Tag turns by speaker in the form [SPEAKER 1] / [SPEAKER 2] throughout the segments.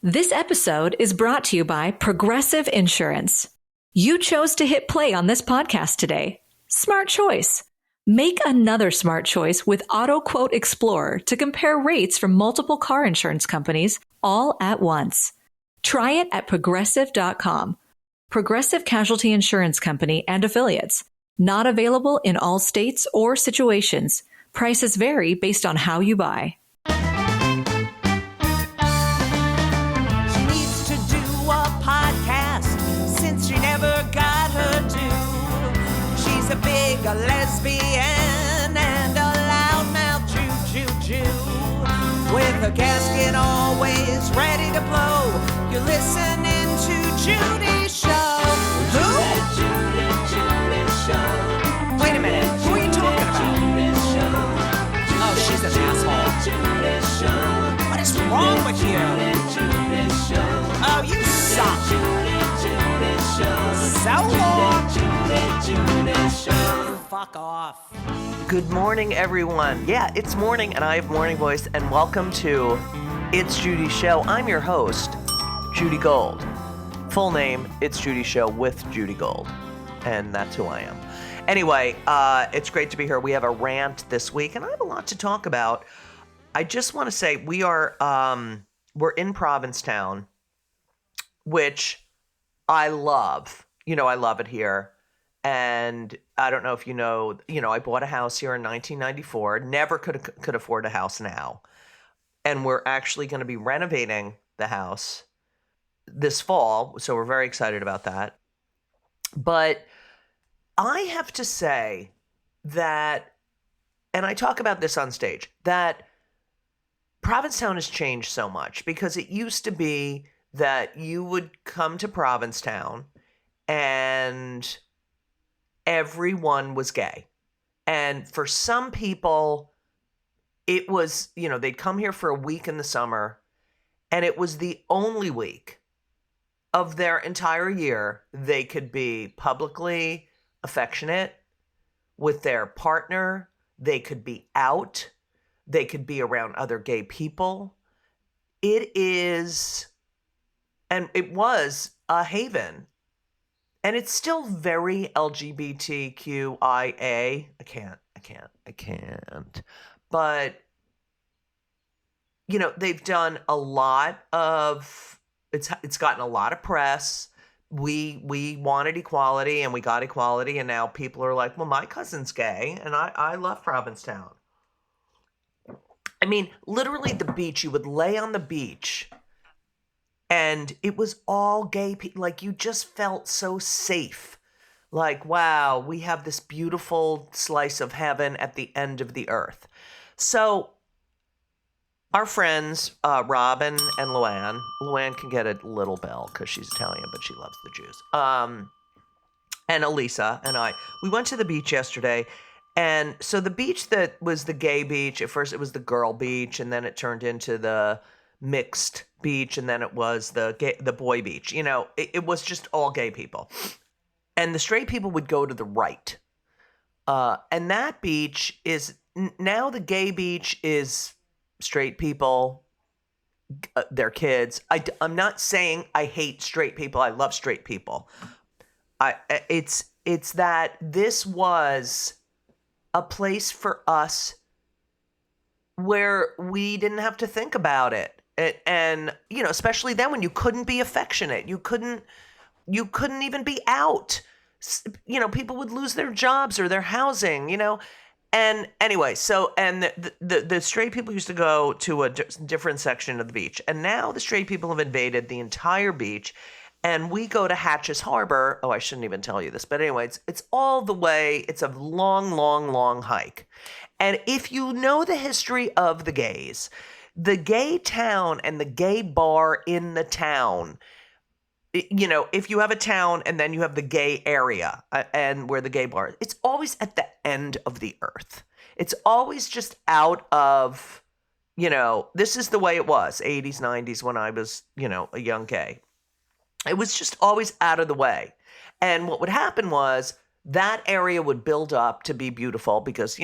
[SPEAKER 1] This episode is brought to you by Progressive Insurance. You chose to hit play on this podcast today. Smart choice. Make another smart choice with Auto Quote Explorer to compare rates from multiple car insurance companies all at once. Try it at progressive.com. Progressive Casualty Insurance Company and Affiliates. Not available in all states or situations. Prices vary based on how you buy.
[SPEAKER 2] She never got her due. She's a big lesbian and a loudmouth Jew. With her gasket always ready to blow. You're listening to Judy's show. Who? Judy show. Wait a minute. Who are you talking about? Oh, she's an asshole. What is wrong with you? Oh, you suck. So long. Fuck off.
[SPEAKER 3] Good morning, everyone. Yeah, it's morning, and I have morning voice, and welcome to It's Judy's Show. I'm your host, Judy Gold. Full name, It's Judy's Show with Judy Gold, and that's who I am. Anyway, it's great to be here. We have a rant this week, and I have a lot to talk about. I just want to say we're in Provincetown, which I love. I love it here. And I don't know if you know, I bought a house here in 1994. Never could afford a house now. And we're actually going to be renovating the house this fall. So we're very excited about that. But I have to say that, and I talk about this on stage, that Provincetown has changed so much, because it used to be that you would come to Provincetown and everyone was gay. And for some people, it was, they'd come here for a week in the summer, and it was the only week of their entire year they could be publicly affectionate with their partner. They could be out. They could be around other gay people. It is, and it was a haven. And it's still very LGBTQIA. I can't. But, they've done a lot of, it's gotten a lot of press. We wanted equality, and we got equality, and now people are like, well, my cousin's gay, and I love Provincetown. I mean, literally the beach, you would lay on the beach, and it was all gay people. Like, you just felt so safe. Like, wow, we have this beautiful slice of heaven at the end of the earth. So our friends, Robin and Luann can get a little bell because she's Italian, but she loves the Jews. And Elisa and I, we went to the beach yesterday. And so the beach that was the gay beach, at first it was the girl beach, and then it turned into the mixed beach, and then it was the boy beach. It was just all gay people. And the straight people would go to the right. And that beach is, now the gay beach is straight people, their kids. I'm not saying I hate straight people. I love straight people. It's that this was a place for us where we didn't have to think about it. And especially then when you couldn't be affectionate, you couldn't even be out. People would lose their jobs or their housing, And anyway, and the straight people used to go to a different section of the beach. And now the straight people have invaded the entire beach. And we go to Hatches Harbor. Oh, I shouldn't even tell you this. But anyway, it's all the way. It's a long, long, long hike. And if you know the history of the gays, the gay town and the gay bar in the town, if you have a town and then you have the gay area and where the gay bar is, it's always at the end of the earth. It's always just out of, this is the way it was, 80s, 90s, when I was, a young gay. It was just always out of the way. And what would happen was that area would build up to be beautiful because,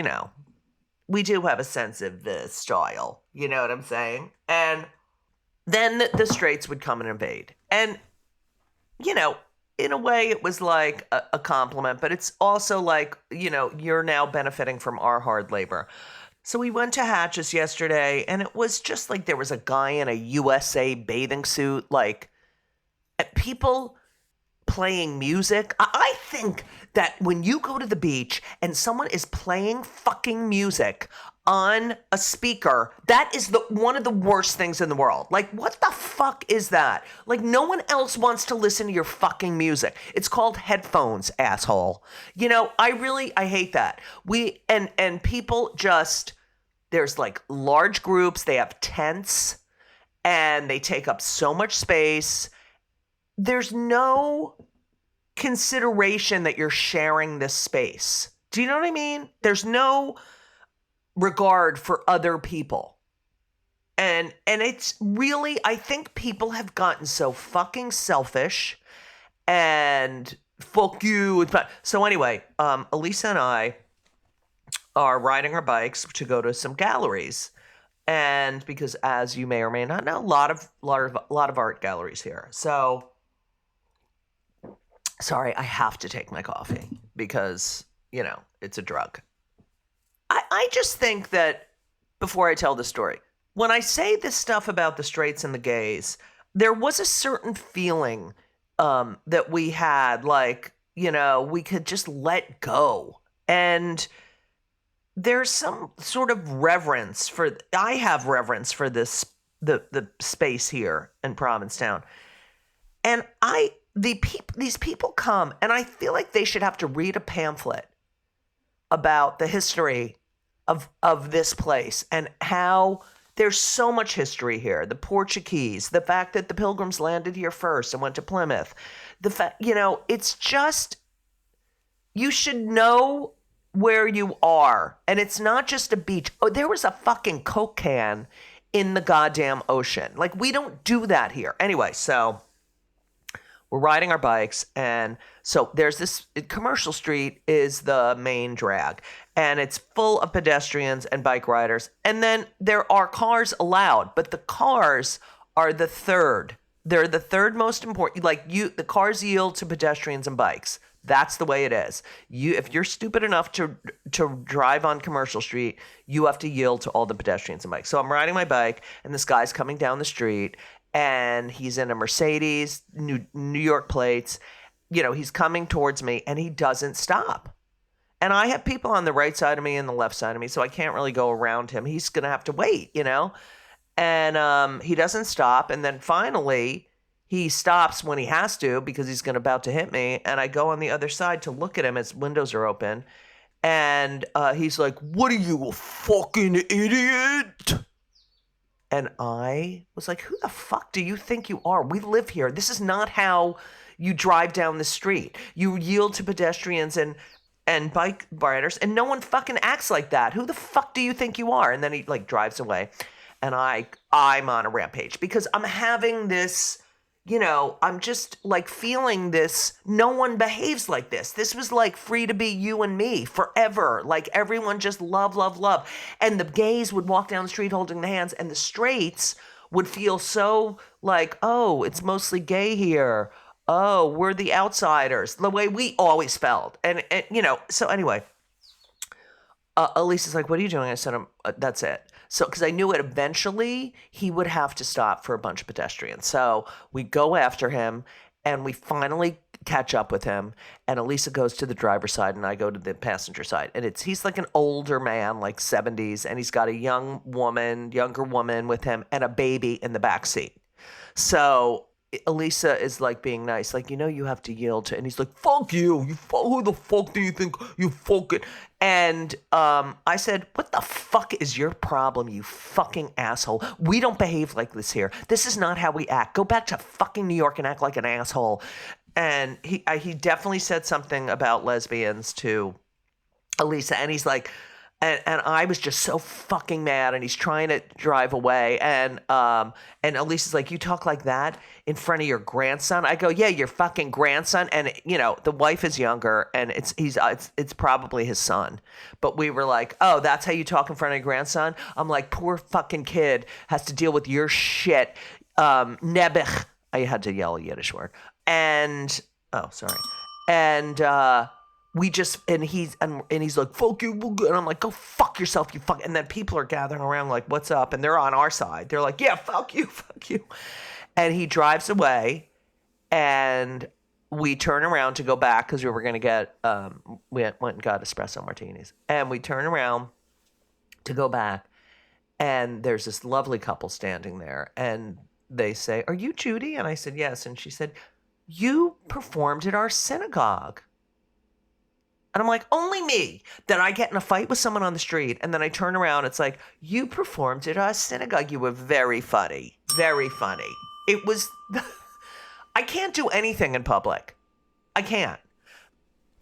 [SPEAKER 3] we do have a sense of the style. You know what I'm saying? And then the straights would come and invade. And, you know, in a way it was like a compliment, but it's also like, you know, you're now benefiting from our hard labor. So we went to Hatches yesterday, and it was just like there was a guy in a USA bathing suit, like people playing music. I think that when you go to the beach and someone is playing fucking music on a speaker, that is one of the worst things in the world. Like, what the fuck is that? Like, no one else wants to listen to your fucking music. It's called headphones, asshole. You know, I hate that. And people just, there's like large groups, they have tents, and they take up so much space. There's no consideration that you're sharing this space. Do you know what I mean? There's no regard for other people. And it's really, I think people have gotten so fucking selfish and fuck you. So anyway, Elisa and I are riding our bikes to go to some galleries. And because, as you may or may not know, a lot of art galleries here. So sorry, I have to take my coffee because, you know, it's a drug. I just think that, before I tell the story, when I say this stuff about the straights and the gays, there was a certain feeling that we had, like, you know, we could just let go. And there's some sort of reverence I have reverence for this, the space here in Provincetown. And these people come, and I feel like they should have to read a pamphlet about the history of this place and how there's so much history here. The Portuguese, the fact that the Pilgrims landed here first and went to Plymouth. The fact, you know, it's just, you should know where you are. And it's not just a beach. Oh, there was a fucking Coke can in the goddamn ocean. Like, we don't do that here. Anyway, so we're riding our bikes, and so there's this Commercial Street is the main drag, and it's full of pedestrians and bike riders. And then there are cars allowed, but the cars are the third. They're the third most important. Like, the cars yield to pedestrians and bikes. That's the way it is. If you're stupid enough to drive on Commercial Street, you have to yield to all the pedestrians and bikes. So I'm riding my bike, and this guy's coming down the street, and he's in a Mercedes, New York plates. You know, he's coming towards me, and he doesn't stop. And I have people on the right side of me and the left side of me, so I can't really go around him. He's going to have to wait, you know? And he doesn't stop. And then finally, he stops when he has to because he's about to hit me. And I go on the other side to look at him as windows are open. And he's like, "What are you, a fucking idiot?" And I was like, who the fuck do you think you are? We live here. This is not how you drive down the street. You yield to pedestrians and bike riders, and no one fucking acts like that. Who the fuck do you think you are? And then he like drives away. And I'm on a rampage because I'm having this, you know, I'm just like feeling this. No one behaves like this. This was like free to be you and me forever. Like, everyone just love, love, love. And the gays would walk down the street holding the hands, and the straights would feel so like, oh, it's mostly gay here. Oh, we're the outsiders. The way we always felt. And you know, so anyway, Elisa's like, "What are you doing?" I said, that's it. So, because I knew it eventually he would have to stop for a bunch of pedestrians. So we go after him, and we finally catch up with him. And Elisa goes to the driver's side, and I go to the passenger side. And he's like an older man, like 70s, and he's got a younger woman with him, and a baby in the back seat. So Elisa is like being nice, like, you know, you have to yield to, and he's like, "Fuck you, who the fuck do you think you fucking?" And I said, "What the fuck is your problem, you fucking asshole? We don't behave like this here. This is not how we act. Go back to fucking New York and act like an asshole." And he definitely said something about lesbians to Elisa, and he's like, and I was just so fucking mad, and he's trying to drive away, and Elisa's like, "You talk like that in front of your grandson?" I go, "Yeah, your fucking grandson." And you know, the wife is younger, and it's probably his son. But we were like, "Oh, that's how you talk in front of your grandson?" I'm like, "Poor fucking kid has to deal with your shit. Nebuch. I had to yell a Yiddish word. And, oh, sorry. And he's like, fuck you. And I'm like, go fuck yourself, you fuck. And then people are gathering around like, what's up? And they're on our side. They're like, yeah, fuck you, fuck you. And he drives away, and we turn around to go back because we were going to get, we went and got espresso martinis. And we turn around to go back, and there's this lovely couple standing there. And they say, are you Judy? And I said, yes. And she said, you performed at our synagogue. And I'm like, only me. Then I get in a fight with someone on the street, and then I turn around. It's like, you performed at our synagogue. You were very funny. Very funny. It was, I can't do anything in public. I can't.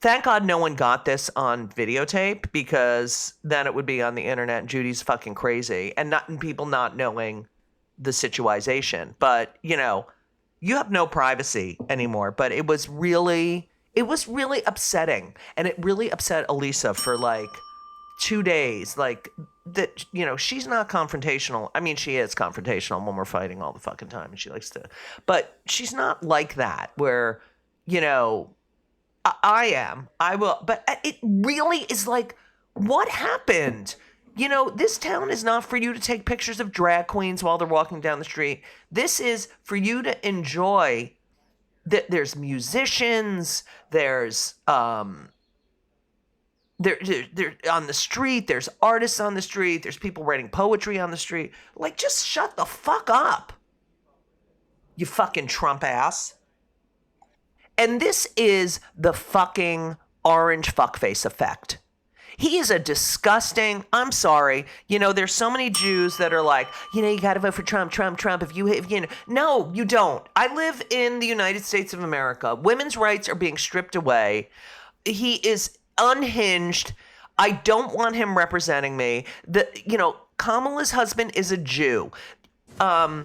[SPEAKER 3] Thank God no one got this on videotape, because then it would be on the internet and Judy's fucking crazy and people not knowing the situation. But, you have no privacy anymore. But it was really upsetting. And it really upset Elisa for like 2 days. Like, that, she's not confrontational. I mean, she is confrontational when we're fighting all the fucking time, and she likes to, but she's not like that where, I am. I will. But it really is like, what happened? This town is not for you to take pictures of drag queens while they're walking down the street. This is for you to enjoy. There's musicians. There's They're on the street. There's artists on the street. There's people writing poetry on the street. Like, just shut the fuck up, you fucking Trump ass. And this is the fucking orange fuckface effect. He is a disgusting, I'm sorry, there's so many Jews that are like, you got to vote for Trump. No, you don't. I live in the United States of America. Women's rights are being stripped away. He is unhinged. I don't want him representing me. Kamala's husband is a Jew. He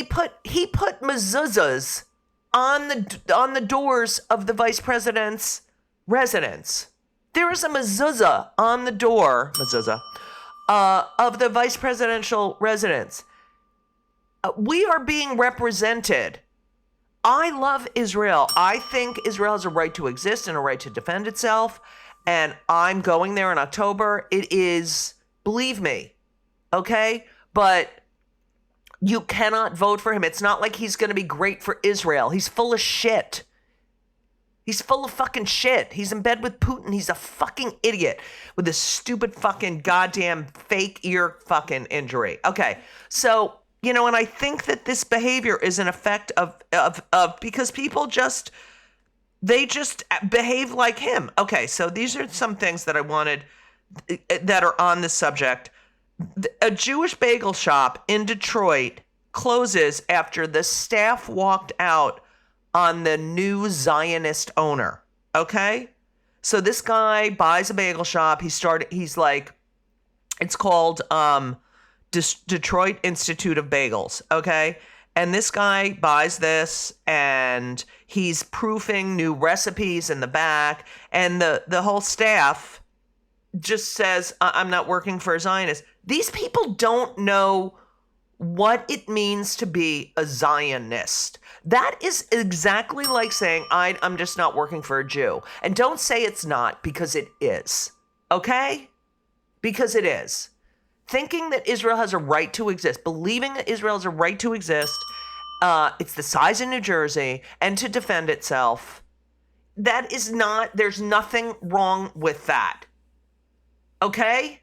[SPEAKER 3] put mezuzahs on the doors of the vice president's residence. There is a mezuzah on the door, of the vice presidential residence. We are being represented. I love Israel. I think Israel has a right to exist and a right to defend itself. And I'm going there in October. It is, believe me, okay? But you cannot vote for him. It's not like he's going to be great for Israel. He's full of shit. He's full of fucking shit. He's in bed with Putin. He's a fucking idiot with this stupid fucking goddamn fake ear fucking injury. Okay, so, and I think that this behavior is an effect of because people they just behave like him. Okay, so these are some things that I wanted that are on this subject. A Jewish bagel shop in Detroit closes after the staff walked out on the new Zionist owner. Okay? So this guy buys a bagel shop. He's like, it's called Detroit Institute of Bagels. Okay? And this guy buys this, and he's proofing new recipes in the back. And the whole staff just says, I'm not working for a Zionist. These people don't know what it means to be a Zionist. That is exactly like saying, I'm just not working for a Jew. And don't say it's not, because it is. Okay? Because it is. Thinking that Israel has a right to exist, believing that Israel has a right to exist, it's the size of New Jersey, and to defend itself, that is not, there's nothing wrong with that. Okay?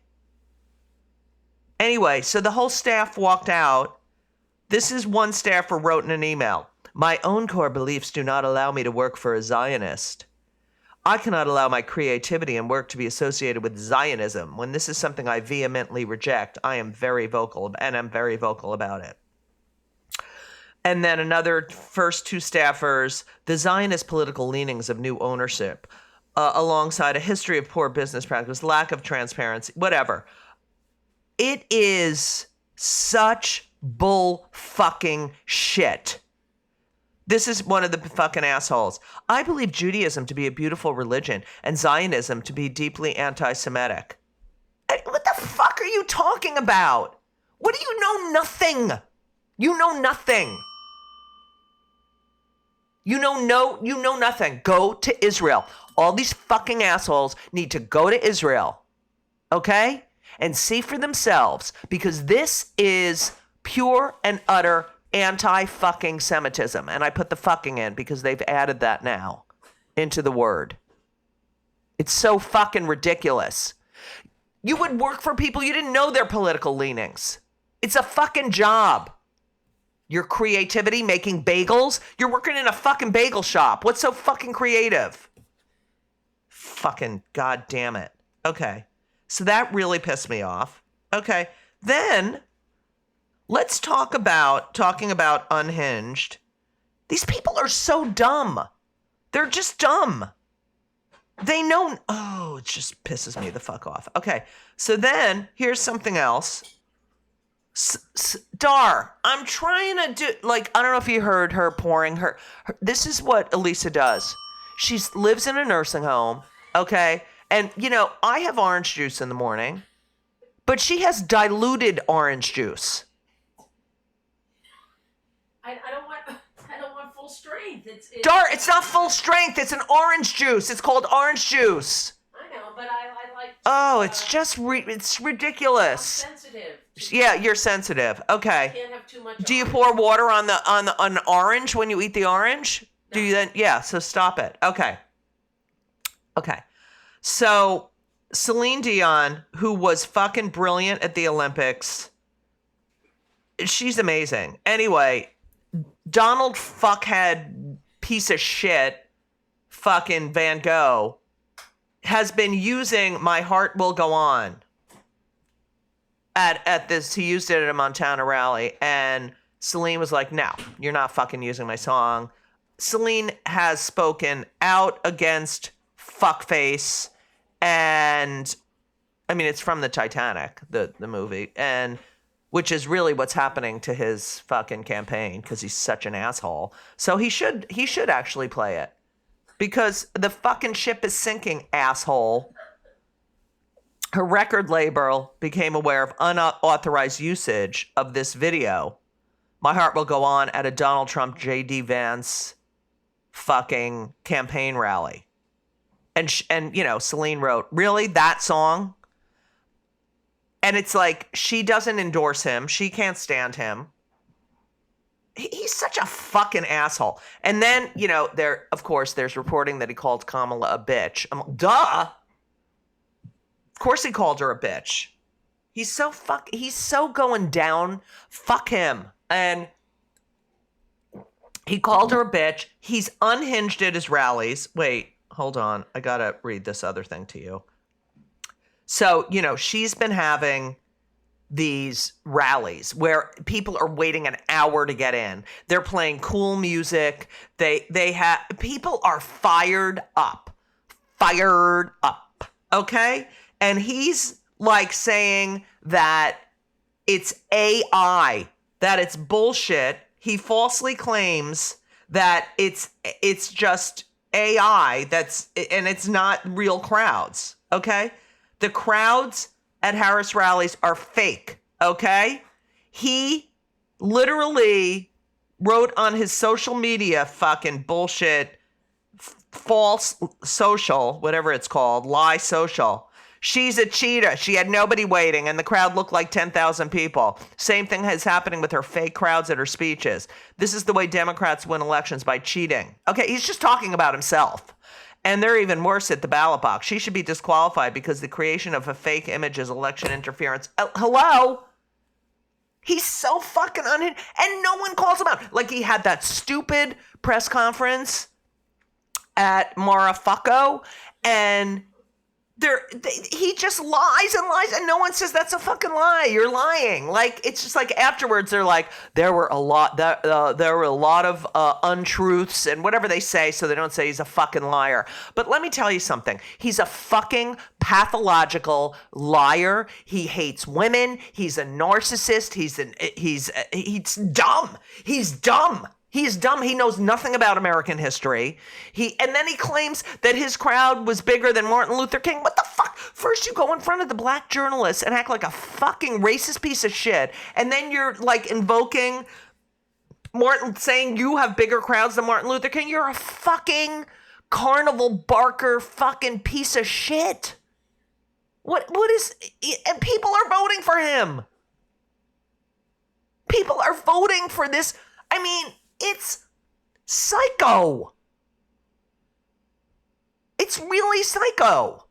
[SPEAKER 3] Anyway, so the whole staff walked out. This is one staffer wrote in an email. My own core beliefs do not allow me to work for a Zionist. I cannot allow my creativity and work to be associated with Zionism. When this is something I vehemently reject, I am very vocal, and I'm very vocal about it. And then another first two staffers, the Zionist political leanings of new ownership, alongside a history of poor business practice, lack of transparency, whatever. It is such bull fucking shit. This is one of the fucking assholes. I believe Judaism to be a beautiful religion and Zionism to be deeply anti-Semitic. What the fuck are you talking about? What do you know? Nothing. You know nothing. You know nothing. Go to Israel. All these fucking assholes need to go to Israel, okay? And see for themselves, because this is pure and utter anti-fucking Semitism. And I put the fucking in because they've added that now into the word. It's so fucking ridiculous. You would work for people you didn't know their political leanings. It's a fucking job. Your creativity, making bagels. You're working in a fucking bagel shop. What's so fucking creative? Fucking goddamn it. Okay. So that really pissed me off. Okay. Then let's talking about Unhinged. These people are so dumb. They're just dumb. They know. Oh, it just pisses me the fuck off. Okay. So then here's something else. Dar, I'm trying to do, like, I don't know if you heard her pouring her this is what Elisa does. She lives in a nursing home, okay? And, you know, I have orange juice in the morning, but she has diluted orange juice.
[SPEAKER 4] I don't want full strength. It's
[SPEAKER 3] Dar, it's not full strength. It's an orange juice. It's called orange juice.
[SPEAKER 4] I know, but I like.
[SPEAKER 3] Oh, it's just it's ridiculous.
[SPEAKER 4] I'm sensitive.
[SPEAKER 3] Yeah, you're sensitive. Okay.
[SPEAKER 4] Can't have too much.
[SPEAKER 3] Do you pour water on the orange when you eat the orange? No. Do you then? Yeah. So stop it. Okay. Okay. So Celine Dion, who was fucking brilliant at the Olympics, she's amazing. Anyway, Donald fuckhead piece of shit, fucking Van Gogh, has been using "My Heart Will Go On." At this, he used it at a Montana rally, and Celine was like, no, you're not fucking using my song. Celine has spoken out against fuckface, and I mean, it's from the Titanic, the movie, and which is really what's happening to his fucking campaign, because he's such an asshole. So he should actually play it, because the fucking ship is sinking, asshole. Her record label became aware of unauthorized usage of this video, "My Heart Will Go On," at a Donald Trump J.D. Vance fucking campaign rally. And you know, Celine wrote, really, that song? And it's like, she doesn't endorse him. She can't stand him. He's such a fucking asshole. And then, you know, of course, there's reporting that he called Kamala a bitch. Duh! Of course he called her a bitch. He's so going down. Fuck him. And he called her a bitch. He's unhinged at his rallies. Wait, hold on. I gotta read this other thing to you. So, you know, she's been having these rallies where people are waiting an hour to get in. They're playing cool music. People are fired up. Okay? And he's like saying that it's AI, that it's bullshit. He falsely claims that it's just AI and it's not real crowds. Okay? The crowds at Harris rallies are fake. Okay? He literally wrote on his social media fucking bullshit, false social, whatever it's called, lie social. She's a cheater. She had nobody waiting, and the crowd looked like 10,000 people. Same thing is happening with her fake crowds at her speeches. This is the way Democrats win elections, by cheating. Okay, he's just talking about himself. And they're even worse at the ballot box. She should be disqualified because the creation of a fake image is election interference. Hello? He's so fucking unhinged, and no one calls him out. Like, he had that stupid press conference at Marafuco, and he just lies and lies, and no one says that's a fucking lie. You're lying. Like, it's just like afterwards they're like, there were a lot of untruths and whatever they say, so they don't say he's a fucking liar. But let me tell you something. He's a fucking pathological liar. He hates women. He's a narcissist. He's dumb. He's dumb. He's dumb. He knows nothing about American history. And then he claims that his crowd was bigger than Martin Luther King. What the fuck? First you go in front of the black journalists and act like a fucking racist piece of shit. And then you're like invoking Martin saying you have bigger crowds than Martin Luther King. You're a fucking carnival barker fucking piece of shit. What is, and people are voting for him. People are voting for this. I mean, it's psycho. It's really psycho.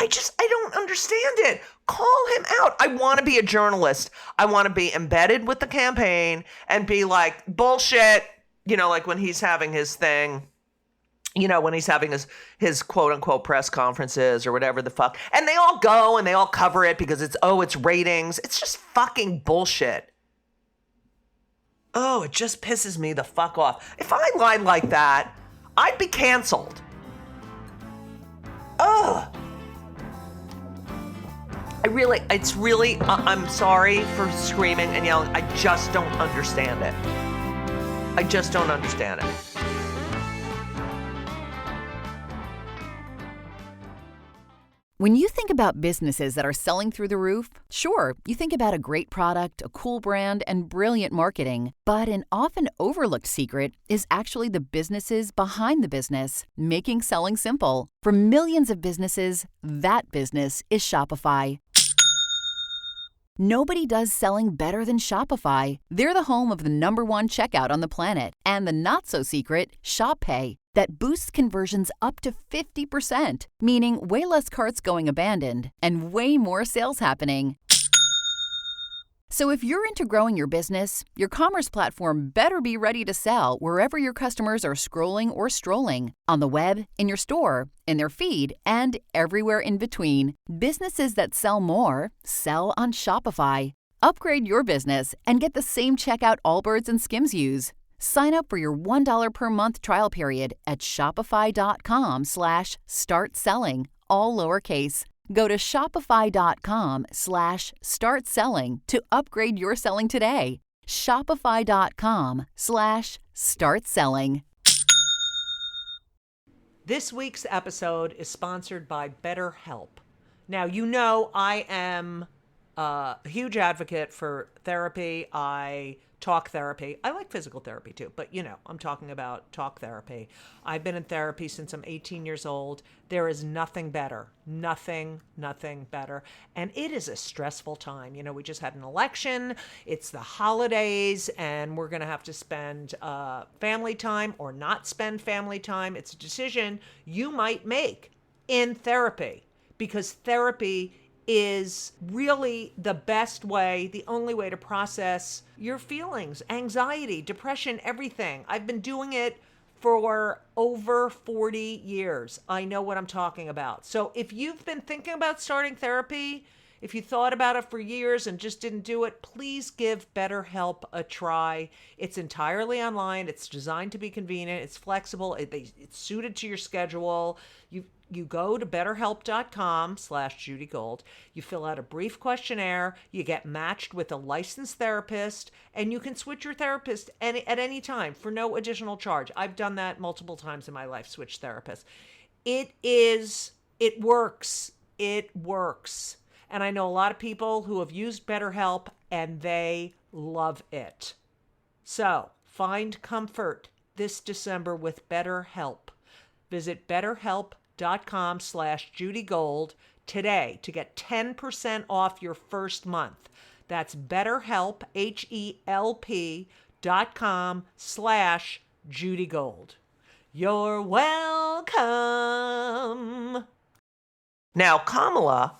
[SPEAKER 3] I don't understand it. Call him out. I want to be a journalist. I want to be embedded with the campaign and be like, bullshit. You know, like when he's having his thing, you know, when he's having his quote unquote press conferences or whatever the fuck. And they all go and they all cover it because it's ratings. It's just fucking bullshit. Oh, it just pisses me the fuck off. If I lied like that, I'd be canceled. Ugh. I'm sorry for screaming and yelling. I just don't understand it. I just don't understand it.
[SPEAKER 5] When you think about businesses that are selling through the roof, sure, you think about a great product, a cool brand, and brilliant marketing. But an often overlooked secret is actually the businesses behind the business, making selling simple. For millions of businesses, that business is Shopify. Nobody does selling better than Shopify. They're the home of the #1 checkout on the planet and the not-so-secret Shop Pay that boosts conversions up to 50%, meaning way less carts going abandoned and way more sales happening. So if you're into growing your business, your commerce platform better be ready to sell wherever your customers are scrolling or strolling, on the web, in your store, in their feed, and everywhere in between. Businesses that sell more sell on Shopify. Upgrade your business and get the same checkout Allbirds and Skims use. Sign up for your $1 per month trial period at shopify.com/start selling, all lowercase. Go to shopify.com/start selling to upgrade your selling today. Shopify.com/start selling.
[SPEAKER 2] This week's episode is sponsored by BetterHelp. Now, you know I am a huge advocate for therapy. I talk therapy. I like physical therapy too, but you know, I'm talking about talk therapy. I've been in therapy since I'm 18 years old. There is nothing better. Nothing better. And it is a stressful time. You know, we just had an election. It's the holidays, and we're going to have to spend family time or not spend family time. It's a decision you might make in therapy, because therapy is really the best way, the only way to process your feelings, anxiety, depression, everything. I've been doing it for over 40 years. I know what I'm talking about. So if you've been thinking about starting therapy, if you thought about it for years and just didn't do it, please give BetterHelp a try. It's entirely online. It's designed to be convenient. It's flexible. It's suited to your schedule. You go to betterhelp.com/JudyGold. You fill out a brief questionnaire. You get matched with a licensed therapist, and you can switch your therapist at any time for no additional charge. I've done that multiple times in my life, switch therapists. It works. It works. And I know a lot of people who have used BetterHelp, and they love it. So find comfort this December with BetterHelp. Visit betterhelp.com/JudyGold today to get 10% off your first month. That's BetterHelp, HELP.com/JudyGold. You're welcome.
[SPEAKER 3] Now, Kamala,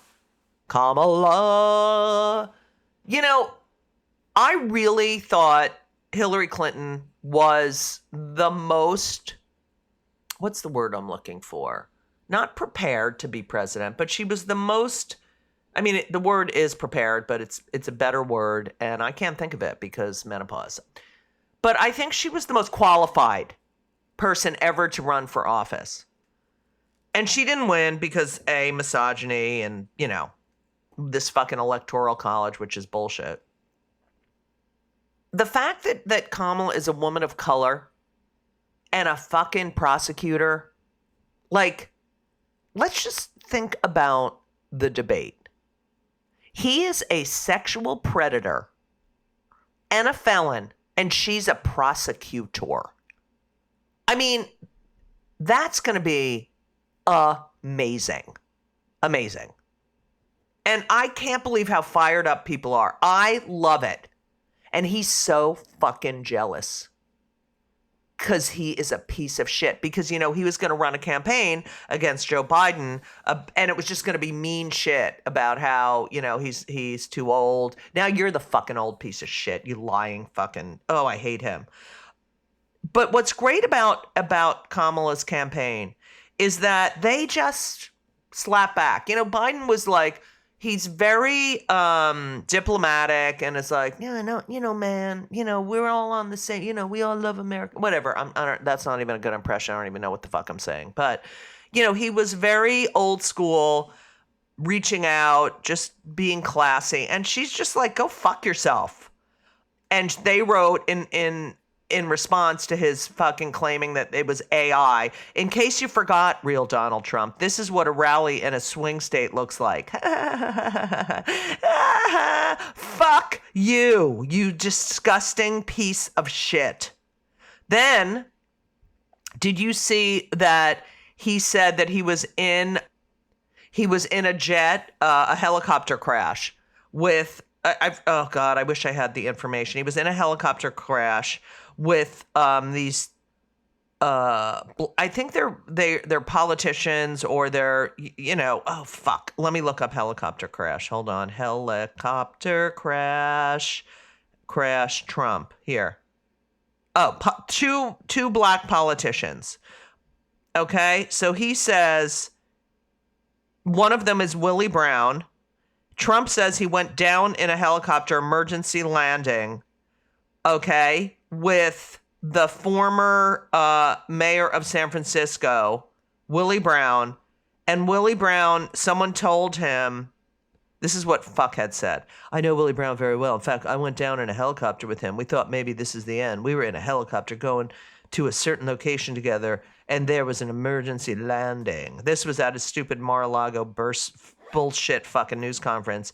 [SPEAKER 3] you know, I really thought Hillary Clinton was the most, what's the word I'm looking for? Not prepared to be president, but she was the most, I mean, the word is prepared, but it's a better word, and I can't think of it because menopause. But I think she was the most qualified person ever to run for office. And she didn't win because, A, misogyny and, you know, this fucking electoral college, which is bullshit. The fact that Kamala is a woman of color and a fucking prosecutor, like, let's just think about the debate. He is a sexual predator and a felon and she's a prosecutor. I mean, that's going to be amazing. Amazing. And I can't believe how fired up people are. I love it. And he's so fucking jealous. Because he is a piece of shit. Because, he was going to run a campaign against Joe Biden, and it was just going to be mean shit about how, he's too old. Now you're the fucking old piece of shit. You lying fucking. Oh, I hate him. But what's great about Kamala's campaign is that they just slap back. Biden was like, he's very diplomatic, and it's like, yeah, no, man, we're all on the same, we all love America, whatever. That's not even a good impression. I don't even know what the fuck I'm saying. But, he was very old school, reaching out, just being classy. And she's just like, go fuck yourself. And they wrote in response to his fucking claiming that it was AI. In case you forgot, real Donald Trump, this is what a rally in a swing state looks like. Fuck you, you disgusting piece of shit. Then, did you see that he said that he was in a jet, a helicopter crash with, oh God, I wish I had the information. He was in a helicopter crash with these I think they're politicians, or they're oh fuck, let me look up helicopter crash. Hold on. Helicopter crash Trump here. Oh, two black politicians. Okay, so he says one of them is Willie Brown. Trump says he went down in a helicopter emergency landing, okay, with the former mayor of San Francisco, Willie Brown. And Willie Brown, someone told him, this is what fuckhead said. I know Willie Brown very well. In fact, I went down in a helicopter with him. We thought maybe this is the end. We were in a helicopter going to a certain location together, and there was an emergency landing. This was at a stupid Mar-a-Lago bullshit fucking news conference.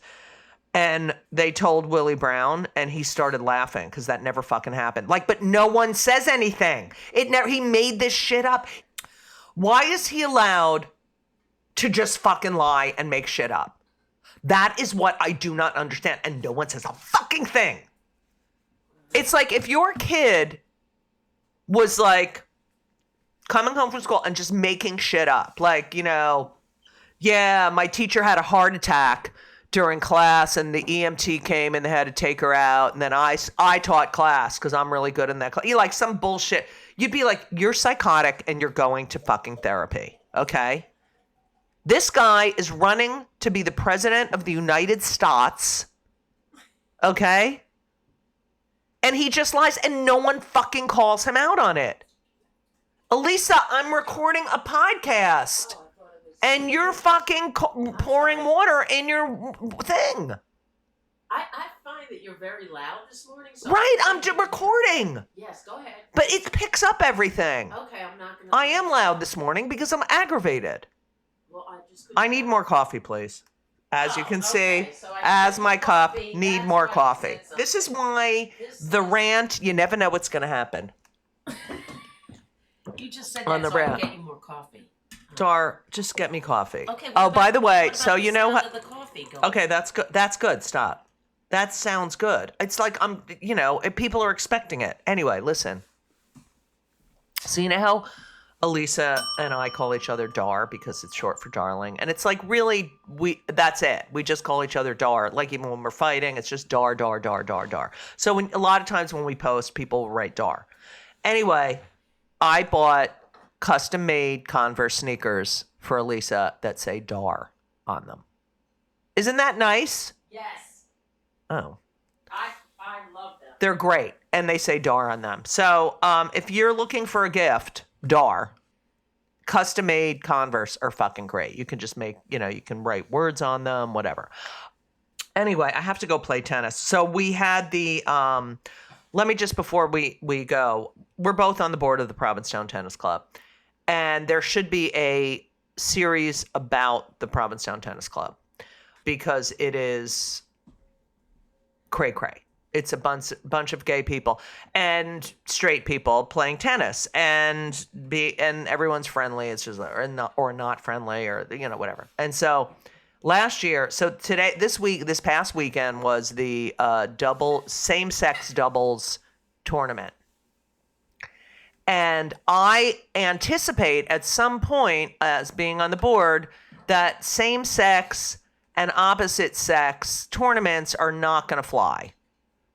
[SPEAKER 3] And they told Willie Brown, and he started laughing because that never fucking happened. But no one says anything. He made this shit up. Why is he allowed to just fucking lie and make shit up? That is what I do not understand. And no one says a fucking thing. It's like if your kid was like coming home from school and just making shit up. Yeah, my teacher had a heart attack during class, and the EMT came and they had to take her out, and then I taught class because I'm really good in that class. You like some bullshit. You'd be like, you're psychotic and you're going to fucking therapy, okay? This guy is running to be the president of the United States, okay? And he just lies, and no one fucking calls him out on it. Elisa, I'm recording a podcast. And you're fucking pouring water in your thing.
[SPEAKER 4] I find that you're very loud this morning. So
[SPEAKER 3] right, I'm recording.
[SPEAKER 4] Yes, go ahead.
[SPEAKER 3] But it picks up everything.
[SPEAKER 4] Okay, I'm not going to...
[SPEAKER 3] I am loud this morning because I'm aggravated.
[SPEAKER 4] Well,
[SPEAKER 3] I need more coffee, please. As you can see,
[SPEAKER 4] so
[SPEAKER 3] as my cup,
[SPEAKER 4] coffee,
[SPEAKER 3] need
[SPEAKER 4] that's
[SPEAKER 3] more
[SPEAKER 4] why you
[SPEAKER 3] coffee.
[SPEAKER 4] said
[SPEAKER 3] This is why
[SPEAKER 4] something.
[SPEAKER 3] the rant, you never know what's going to happen.
[SPEAKER 4] You just said
[SPEAKER 3] On
[SPEAKER 4] that
[SPEAKER 3] the
[SPEAKER 4] so I
[SPEAKER 3] rant.
[SPEAKER 4] can get you more coffee.
[SPEAKER 3] Dar, just get me coffee.
[SPEAKER 4] Okay.
[SPEAKER 3] Oh, by the way,
[SPEAKER 4] what
[SPEAKER 3] so
[SPEAKER 4] about
[SPEAKER 3] you
[SPEAKER 4] the
[SPEAKER 3] know
[SPEAKER 4] sound
[SPEAKER 3] how...
[SPEAKER 4] of the coffee going?
[SPEAKER 3] Okay, that's good. That's good. Stop. That sounds good. It's like people are expecting it. Anyway, listen. So you know how Elisa and I call each other Dar because it's short for darling, and it's like really that's it. We just call each other Dar. Like even when we're fighting, it's just Dar, Dar, Dar, Dar, Dar. So a lot of times when we post, people will write Dar. Anyway, I bought custom-made Converse sneakers for Elisa that say Dar on them. Isn't that nice?
[SPEAKER 4] Yes.
[SPEAKER 3] Oh.
[SPEAKER 4] I love them.
[SPEAKER 3] They're great, and they say Dar on them. So if you're looking for a gift, Dar. Custom-made Converse are fucking great. You can just make, you can write words on them, whatever. Anyway, I have to go play tennis. So we had the, let me just, before we go, we're both on the board of the Provincetown Tennis Club. And there should be a series about the Provincetown Tennis Club because it is cray-cray. It's a bunch of gay people and straight people playing tennis, and everyone's friendly. It's just or not friendly, or whatever. And so last year, this past weekend was the same-sex doubles tournament. And I anticipate at some point, as being on the board, that same-sex and opposite-sex tournaments are not going to fly,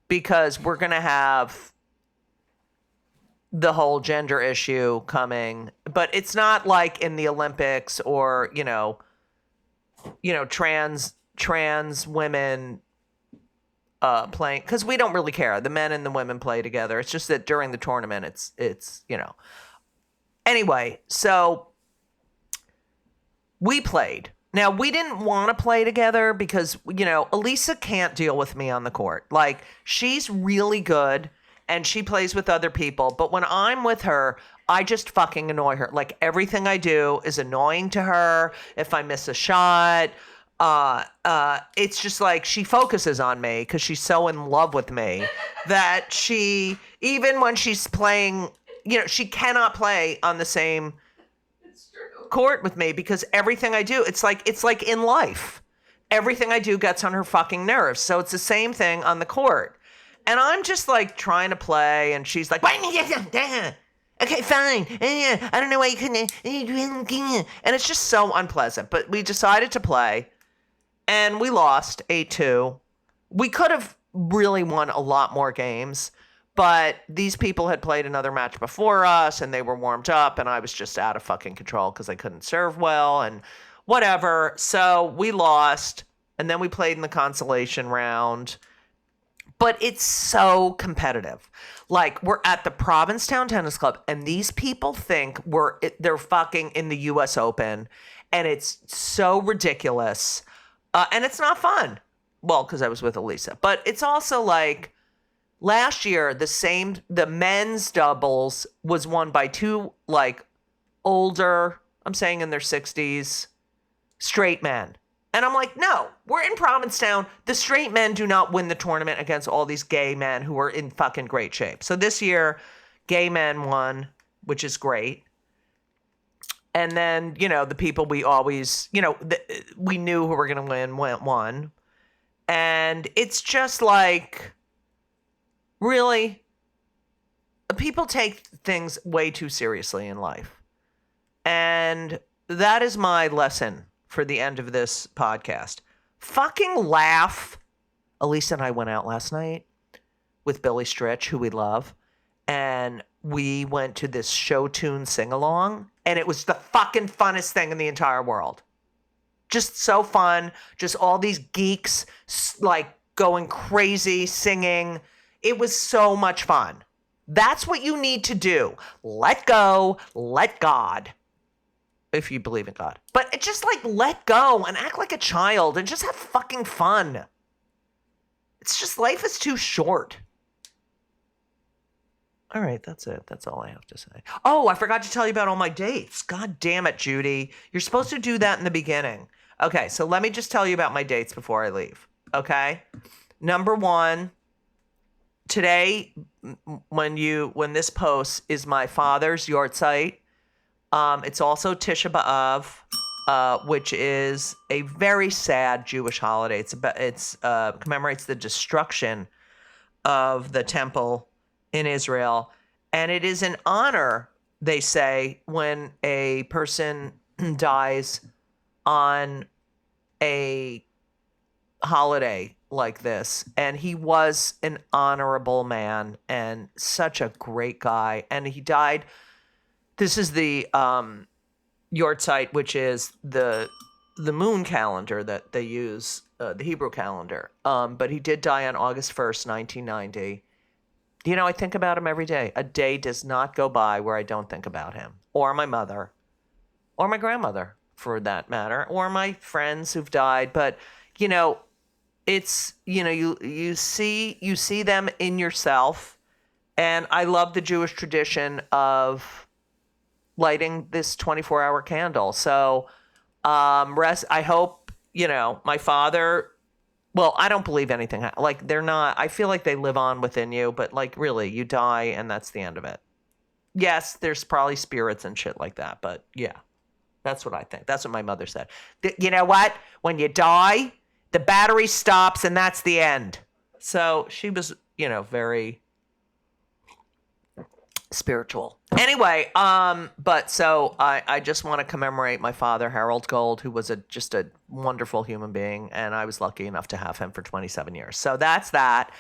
[SPEAKER 3] because we're going to have the whole gender issue coming. But it's not like in the Olympics or, trans women playing, because we don't really care. The men and the women play together. It's just that during the tournament, it's Anyway, so we played. Now, we didn't want to play together because, Elisa can't deal with me on the court. Like, she's really good and she plays with other people. But when I'm with her, I just fucking annoy her. Like, everything I do is annoying to her. If I miss a shot, it's just like she focuses on me because she's so in love with me that she, even when she's playing, she cannot play on the same court with me, because everything I do, it's like in life, everything I do gets on her fucking nerves. So it's the same thing on the court, and I'm just like trying to play, and she's like, okay, fine, I don't know why you couldn't, and it's just so unpleasant. But we decided to play, and we lost 8-2. We could have really won a lot more games, but these people had played another match before us, and they were warmed up, and I was just out of fucking control because I couldn't serve well and whatever. So we lost, and then we played in the consolation round. But it's so competitive. Like, we're at the Provincetown Tennis Club, and these people think they're fucking in the U.S. Open, and it's so ridiculous. And it's not fun. Well, because I was with Elisa. But it's also like, last year, the men's doubles was won by two, like, older, I'm saying in their 60s, straight men. And I'm like, no, we're in Provincetown. The straight men do not win the tournament against all these gay men who are in fucking great shape. So this year, gay men won, which is great. And then, the people we always, we knew who were going to win won. And it's just like, really, people take things way too seriously in life. And that is my lesson for the end of this podcast. Fucking laugh. Elisa and I went out last night with Billy Stritch, who we love, and we went to this show tune sing-along, and it was the fucking funnest thing in the entire world. Just so fun. Just all these geeks, like, going crazy, singing. It was so much fun. That's what you need to do. Let go, let God. If you believe in God. But it just, like, let go and act like a child and just have fucking fun. It's just, life is too short. All right, that's it. That's all I have to say. Oh, I forgot to tell you about all my dates. God damn it, Judy. You're supposed to do that in the beginning. Okay, so let me just tell you about my dates before I leave. Okay? Number one, today, when this posts, is my father's yahrzeit. It's also Tisha B'Av, which is a very sad Jewish holiday. It commemorates the destruction of the temple in Israel, and it is an honor, they say, when a person dies on a holiday like this. And he was an honorable man and such a great guy, and he died. This is the yahrzeit, which is the moon calendar that they use, the Hebrew calendar. But he did die on August 1st, 1990. I think about him every day. A day does not go by where I don't think about him, or my mother, or my grandmother, for that matter, or my friends who've died. But, it's, you see them in yourself. And I love the Jewish tradition of lighting this 24-hour candle. So, I hope, my father Well, I don't believe anything. Like, they're not, I feel like they live on within you, but like, really, you die and that's the end of it. Yes, there's probably spirits and shit like that, but yeah, that's what I think. That's what my mother said. You know what? When you die, the battery stops and that's the end. So she was, very spiritual. Anyway, but so I just want to commemorate my father, Harold Gold, who was just a wonderful human being, and I was lucky enough to have him for 27 years. So that's that.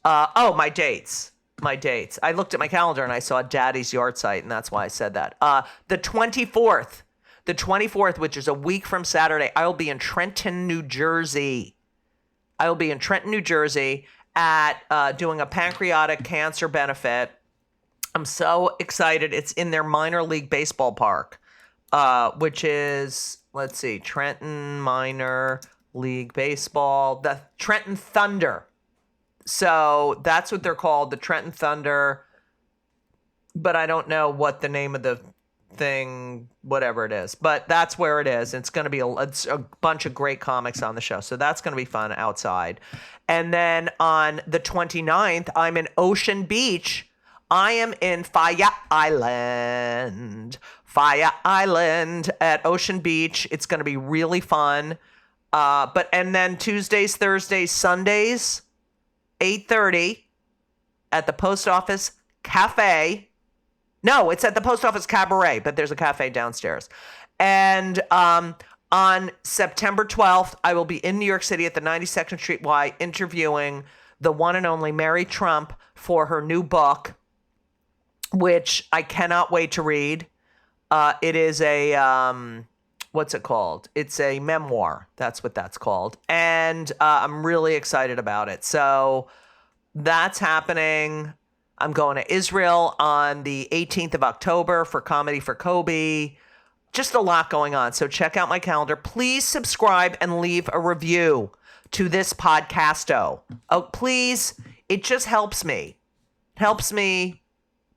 [SPEAKER 3] My dates. I looked at my calendar and I saw Daddy's yard site, and that's why I said that. The 24th, which is a week from Saturday, I will be in Trenton, New Jersey. At doing a pancreatic cancer benefit. I'm so excited. It's in their minor league baseball park, which is, let's see, Trenton Minor League Baseball, the Trenton Thunder. So that's what they're called, the Trenton Thunder. But I don't know what the name of the thing, whatever it is. But that's where it is. It's going to be it's a bunch of great comics on the show. So that's going to be fun outside. And then on the 29th, I'm in Ocean Beach. I am in Fire Island at Ocean Beach. It's going to be really fun. And then Tuesdays, Thursdays, Sundays, 8:30 at the Post Office Cafe. No, it's at the Post Office Cabaret, but there's a cafe downstairs. And on September 12th, I will be in New York City at the 92nd Street Y interviewing the one and only Mary Trump for her new book, which I cannot wait to read. It is a, what's it called? It's a memoir. That's what that's called. And I'm really excited about it. So that's happening. I'm going to Israel on the 18th of October for Comedy for Kobe. Just a lot going on. So check out my calendar. Please subscribe and leave a review to this podcasto. Oh, please. It just helps me.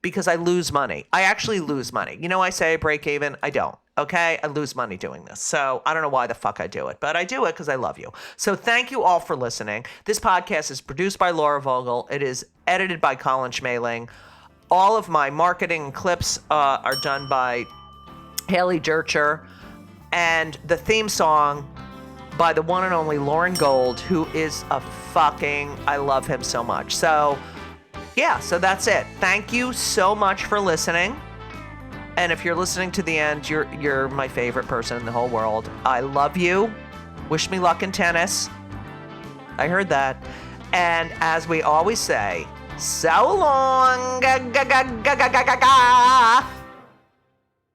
[SPEAKER 3] Because I lose money. I actually lose money. I say I break even. I don't. Okay? I lose money doing this. So I don't know why the fuck I do it, but I do it because I love you. So thank you all for listening. This podcast is produced by Laura Vogel. It is edited by Colin Schmaling. All of my marketing and clips are done by Haley Dercher. And the theme song by the one and only Lauren Gold, who is I love him so much. So yeah, so that's it. Thank you so much for listening. And if you're listening to the end, you're my favorite person in the whole world. I love you. Wish me luck in tennis. I heard that. And as we always say, so long.